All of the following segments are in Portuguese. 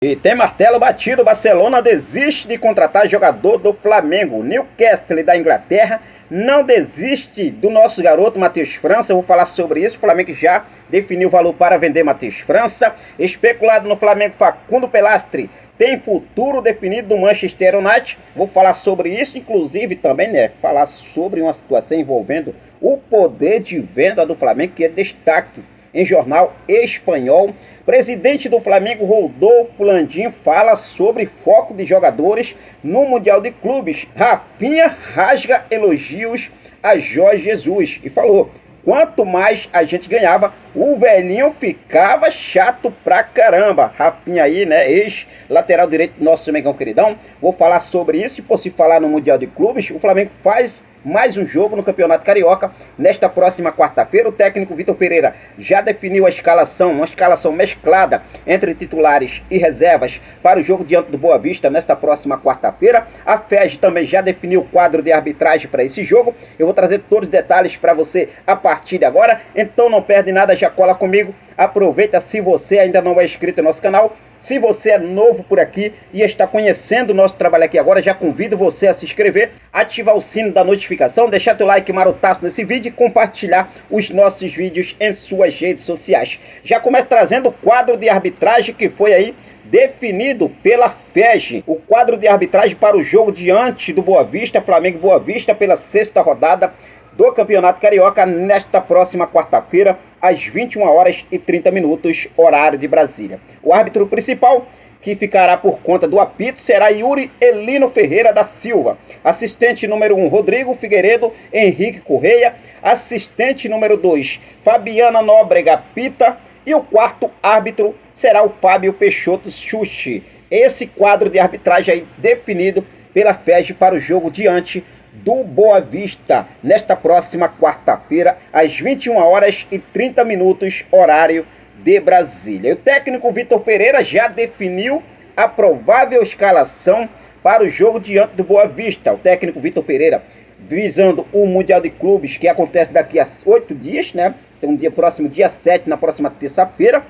E tem martelo batido, Barcelona desiste de contratar jogador do Flamengo. Newcastle da Inglaterra não desiste do nosso garoto Matheus França. Eu vou falar sobre isso. O Flamengo já definiu o valor para vender Matheus França. Especulado no Flamengo, Facundo Pelastre tem futuro definido do Manchester United. Vou falar sobre isso, inclusive também, falar sobre uma situação envolvendo o poder de venda do Flamengo, que é destaque em jornal espanhol. Presidente do Flamengo, Rodolfo Landim, fala sobre foco de jogadores no Mundial de Clubes. Rafinha rasga elogios a Jorge Jesus e falou: quanto mais a gente ganhava, o velhinho ficava chato pra caramba. Rafinha aí, ex-lateral direito do nosso Mengão queridão. Vou falar sobre isso. E por se falar no Mundial de Clubes, o Flamengo faz mais um jogo no Campeonato Carioca nesta próxima quarta-feira. O técnico Vitor Pereira já definiu a escalação, uma escalação mesclada entre titulares e reservas para o jogo diante do Boa Vista nesta próxima quarta-feira. A FEG também já definiu o quadro de arbitragem para esse jogo. Eu vou trazer todos os detalhes para você a partir de agora, então não perde nada, já cola comigo. Aproveita, se você ainda não é inscrito no nosso canal. Se você é novo por aqui e está conhecendo o nosso trabalho aqui agora, já convido você a se inscrever, ativar o sino da notificação, deixar teu like marotaço nesse vídeo e compartilhar os nossos vídeos em suas redes sociais. Já começo trazendo o quadro de arbitragem que foi aí definido pela FEG. O quadro de arbitragem para o jogo diante do Boa Vista, Flamengo e Boa Vista, pela sexta rodada do Campeonato Carioca, nesta próxima quarta-feira, às 21h30, horário de Brasília. O árbitro principal, que ficará por conta do apito, será Yuri Elino Ferreira da Silva. Assistente número 1, Rodrigo Figueiredo Henrique Correia. Assistente número 2, Fabiana Nóbrega Pita. E o quarto árbitro será o Fábio Peixoto Xuxi. Esse quadro de arbitragem aí definido pela FEG para o jogo diante do Boa Vista, nesta próxima quarta-feira, às 21h30, horário de Brasília. O técnico Vitor Pereira já definiu a provável escalação para o jogo diante do Boa Vista. O técnico Vitor Pereira, visando o Mundial de Clubes, que acontece daqui a 8 dias, Tem um dia próximo, dia 7, na próxima terça-feira,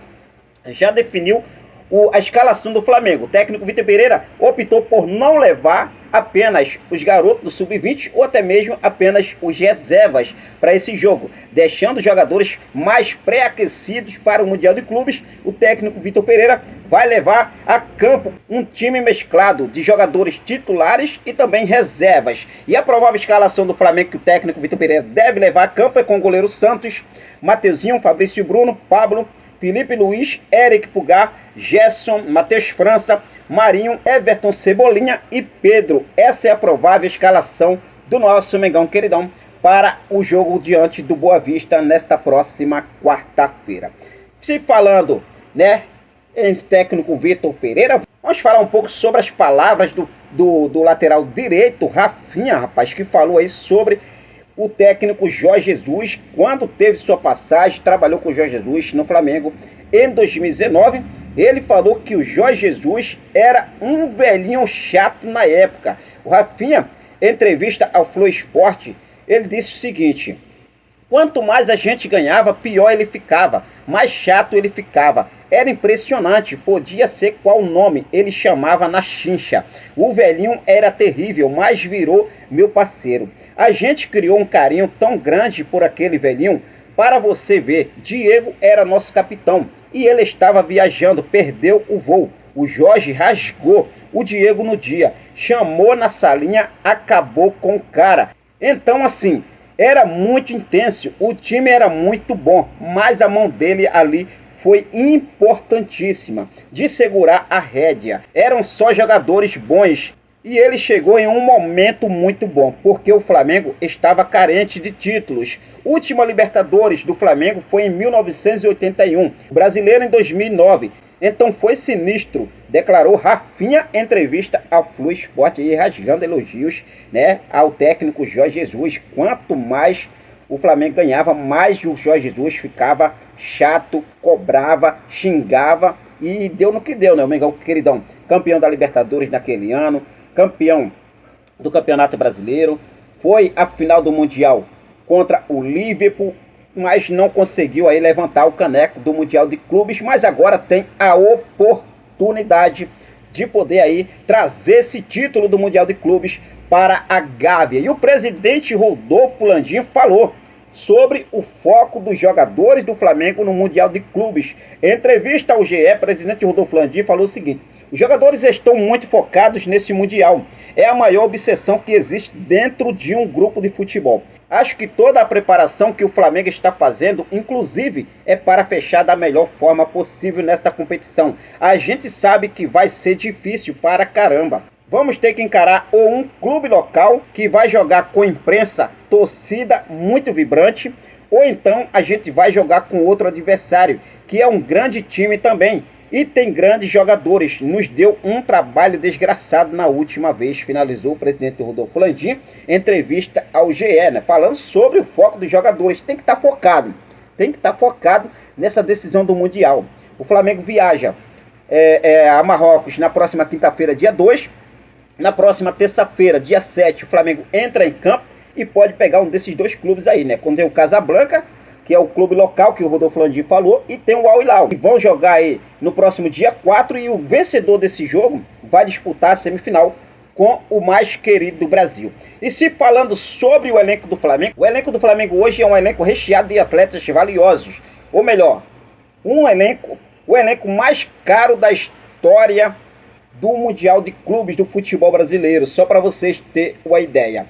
já definiu a escalação do Flamengo. O técnico Vitor Pereira optou por não levar apenas os garotos do Sub-20 ou até mesmo apenas os reservas para esse jogo, deixando os jogadores mais pré-aquecidos para o Mundial de Clubes. O técnico Vitor Pereira vai levar a campo um time mesclado de jogadores titulares e também reservas. E a provável escalação do Flamengo que o técnico Vitor Pereira deve levar a campo é com o goleiro Santos, Mateuzinho, Fabrício Bruno, Pablo, Felipe Luiz, Eric Pulgar, Gerson, Matheus França, Marinho, Everton Cebolinha e Pedro. Essa é a provável escalação do nosso Mengão queridão para o jogo diante do Boa Vista nesta próxima quarta-feira. Se falando, em técnico Vitor Pereira, vamos falar um pouco sobre as palavras do lateral direito, Rafinha, rapaz, que falou aí sobre o técnico Jorge Jesus, quando teve sua passagem, trabalhou com o Jorge Jesus no Flamengo em 2019. Ele falou que o Jorge Jesus era um velhinho chato na época. O Rafinha, em entrevista ao Flow Esporte, ele disse o seguinte: quanto mais a gente ganhava, pior ele ficava, mais chato ele ficava. Era impressionante, podia ser qual nome ele chamava na chincha. O velhinho era terrível, mas virou meu parceiro. A gente criou um carinho tão grande por aquele velhinho. Para você ver, Diego era nosso capitão e ele estava viajando, perdeu o voo. O Jorge rasgou o Diego no dia, chamou na salinha, acabou com o cara. Então assim, era muito intenso, o time era muito bom, mas a mão dele ali foi importantíssima de segurar a rédea. Eram só jogadores bons e ele chegou em um momento muito bom, porque o Flamengo estava carente de títulos. Última Libertadores do Flamengo foi em 1981, brasileiro em 2009. Então foi sinistro, declarou Rafinha em entrevista ao Flow Esporte, e rasgando elogios ao técnico Jorge Jesus. Quanto mais o Flamengo ganhava, mais o Jorge Jesus ficava chato, cobrava, xingava e deu no que deu, O Mengão queridão, campeão da Libertadores naquele ano, campeão do Campeonato Brasileiro, foi à final do Mundial contra o Liverpool, mas não conseguiu aí levantar o caneco do Mundial de Clubes, mas agora tem a oportunidade oportunidade de poder aí trazer esse título do Mundial de Clubes para a Gávea. E o presidente Rodolfo Landim falou sobre o foco dos jogadores do Flamengo no Mundial de Clubes. Em entrevista ao GE, o presidente Rodolfo Landim falou o seguinte: os jogadores estão muito focados nesse Mundial. É a maior obsessão que existe dentro de um grupo de futebol. Acho que toda a preparação que o Flamengo está fazendo, inclusive, é para fechar da melhor forma possível nesta competição. A gente sabe que vai ser difícil para caramba. Vamos ter que encarar ou um clube local que vai jogar com imprensa, torcida muito vibrante, ou então a gente vai jogar com outro adversário, que é um grande time também e tem grandes jogadores. Nos deu um trabalho desgraçado na última vez, finalizou o presidente Rodolfo Landim em entrevista ao GE, né? Falando sobre o foco dos jogadores. Tem que estar focado nessa decisão do Mundial. O Flamengo viaja a Marrocos na próxima quinta-feira, dia 2. Na próxima terça-feira, dia 7, o Flamengo entra em campo e pode pegar um desses dois clubes aí, né? Quando tem o Casablanca, que é o clube local que o Rodolfo Landim falou, e tem o Al Hilal. E vão jogar aí no próximo dia 4 e o vencedor desse jogo vai disputar a semifinal com o mais querido do Brasil. E se falando sobre o elenco do Flamengo hoje é um elenco recheado de atletas valiosos. Ou melhor, o elenco mais caro da história do Mundial de Clubes do futebol brasileiro, só para vocês terem uma ideia.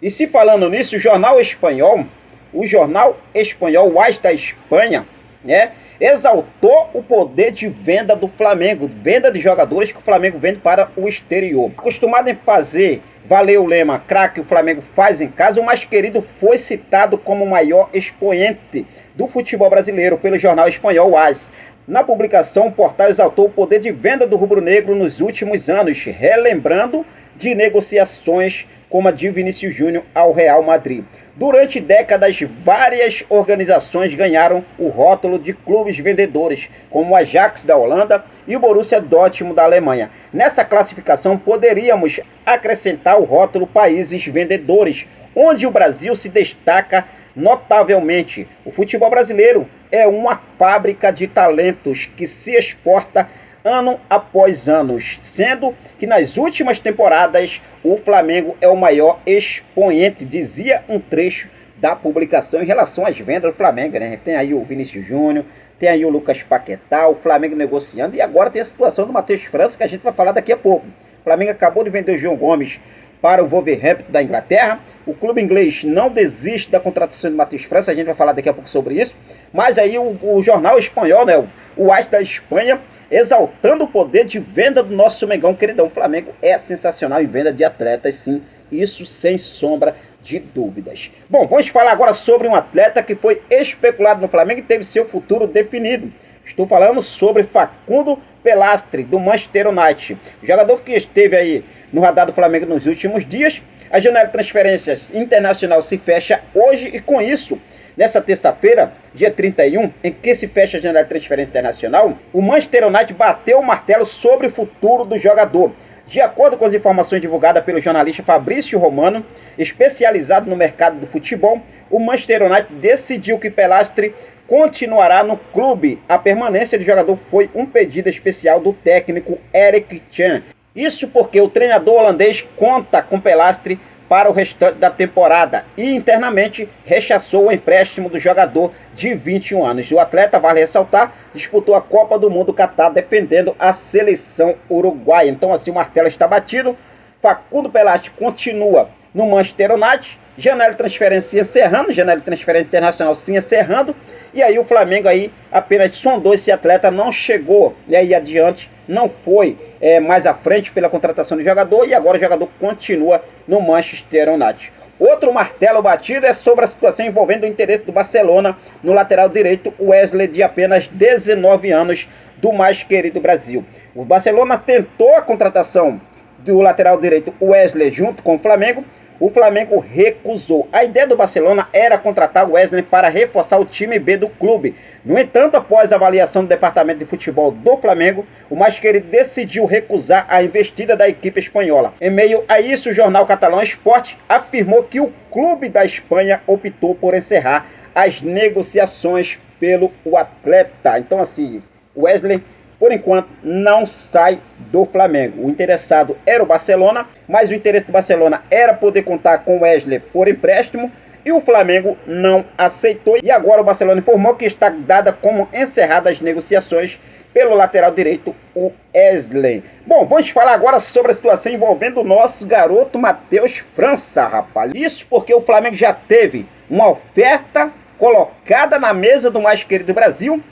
E se falando nisso, o jornal espanhol, o AS da Espanha, né, exaltou o poder de venda do Flamengo, venda de jogadores que o Flamengo vende para o exterior. Acostumado em fazer valer o lema craque o Flamengo faz em casa, o mais querido foi citado como o maior expoente do futebol brasileiro pelo jornal espanhol o AS. Na publicação, o portal exaltou o poder de venda do rubro-negro nos últimos anos, relembrando de negociações como a de Vinícius Júnior ao Real Madrid. Durante décadas, várias organizações ganharam o rótulo de clubes vendedores, como o Ajax da Holanda e o Borussia Dortmund da Alemanha. Nessa classificação, poderíamos acrescentar o rótulo países vendedores, onde o Brasil se destaca notavelmente. O futebol brasileiro é uma fábrica de talentos que se exporta ano após ano, sendo que nas últimas temporadas o Flamengo é o maior expoente, dizia um trecho da publicação em relação às vendas do Flamengo, né? Tem aí o Vinícius Júnior, tem aí o Lucas Paquetá, o Flamengo negociando, e agora tem a situação do Matheus França, que a gente vai falar daqui a pouco. O Flamengo acabou de vender o João Gomes para o Wolverhampton da Inglaterra. O clube inglês não desiste da contratação de Matheus França, a gente vai falar daqui a pouco sobre isso. Mas aí o jornal espanhol, né, o AS da Espanha, exaltando o poder de venda do nosso Mengão queridão. O Flamengo é sensacional em venda de atletas, sim, isso sem sombra de dúvidas. Bom, vamos falar agora sobre um atleta que foi especulado no Flamengo e teve seu futuro definido. Estou falando sobre Facundo Pelastri, do Manchester United. O jogador que esteve aí no radar do Flamengo nos últimos dias. A janela de transferências internacional se fecha hoje e com isso, nessa terça-feira, dia 31, em que se fecha a janela de transferência internacional, o Manchester United bateu o martelo sobre o futuro do jogador. De acordo com as informações divulgadas pelo jornalista Fabrício Romano, especializado no mercado do futebol, o Manchester United decidiu que Pelastri continuará no clube. A permanência do jogador foi um pedido especial do técnico Erik Ten. Isso porque o treinador holandês conta com Pelastri para o restante da temporada e internamente rechaçou o empréstimo do jogador de 21 anos. O atleta, vale ressaltar, disputou a Copa do Mundo Catar defendendo a seleção uruguaia. Então assim o martelo está batido. Facundo Pelastri continua no Manchester United. Janela de transferência encerrando, janela de transferência internacional sim encerrando. E aí o Flamengo aí apenas sondou esse atleta, não chegou aí adiante, não foi mais à frente pela contratação do jogador. E agora o jogador continua no Manchester United. Outro martelo batido é sobre a situação envolvendo o interesse do Barcelona no lateral direito Wesley, de apenas 19 anos, do mais querido Brasil. O Barcelona tentou a contratação do lateral direito Wesley junto com o Flamengo. O Flamengo recusou. A ideia do Barcelona era contratar o Wesley para reforçar o time B do clube. No entanto, após a avaliação do departamento de futebol do Flamengo, o mais querido decidiu recusar a investida da equipe espanhola. Em meio a isso, o jornal catalão Sport afirmou que o clube da Espanha optou por encerrar as negociações pelo atleta. Então assim, o Wesley por enquanto, não sai do Flamengo. O interessado era o Barcelona, mas o interesse do Barcelona era poder contar com o Wesley por empréstimo, e o Flamengo não aceitou. E agora o Barcelona informou que está dada como encerradas as negociações pelo lateral direito, o Wesley. Bom, vamos falar agora sobre a situação envolvendo o nosso garoto Matheus França, rapaz. Isso porque o Flamengo já teve uma oferta colocada na mesa do mais querido Brasil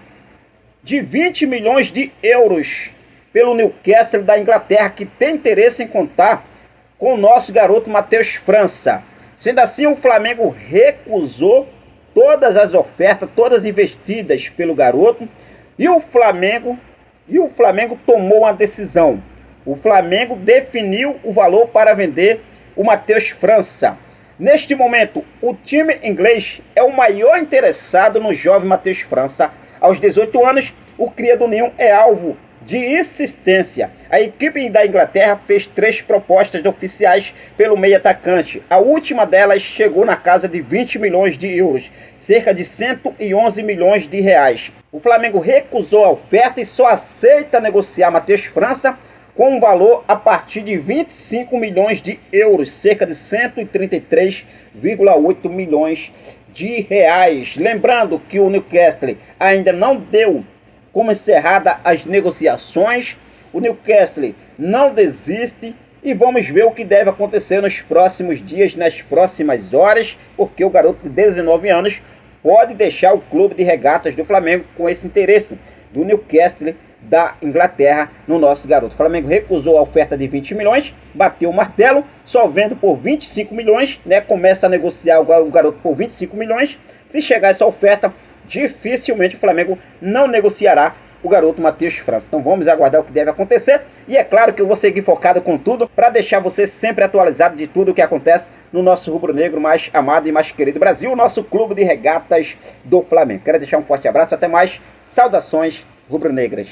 de 20 milhões de euros pelo Newcastle da Inglaterra, que tem interesse em contar com o nosso garoto Matheus França. Sendo assim, o Flamengo recusou todas as ofertas, todas investidas pelo garoto, e o Flamengo tomou uma decisão. O Flamengo definiu o valor para vender o Matheus França. Neste momento, o time inglês é o maior interessado no jovem Matheus França. Aos 18 anos, o cria do Ninho é alvo de insistência. A equipe da Inglaterra fez 3 propostas oficiais pelo meio atacante. A última delas chegou na casa de 20 milhões de euros, cerca de 111 milhões de reais. O Flamengo recusou a oferta e só aceita negociar Matheus França com um valor a partir de 25 milhões de euros, cerca de 133,8 milhões de reais. Lembrando que o Newcastle ainda não deu como encerrada as negociações. O Newcastle não desiste e vamos ver o que deve acontecer nos próximos dias, nas próximas horas, porque o garoto de 19 anos pode deixar o clube de regatas do Flamengo com esse interesse do Newcastle da Inglaterra no nosso garoto. O Flamengo recusou a oferta de 20 milhões, bateu o martelo, só vendo por 25 milhões, né? Começa a negociar o garoto por 25 milhões. Se chegar essa oferta, dificilmente o Flamengo não negociará o garoto Matheus França. Então vamos aguardar o que deve acontecer. E é claro que eu vou seguir focado com tudo para deixar você sempre atualizado de tudo o que acontece no nosso rubro-negro mais amado e mais querido Brasil, o nosso clube de regatas do Flamengo. Quero deixar um forte abraço, até mais, saudações rubro-negras.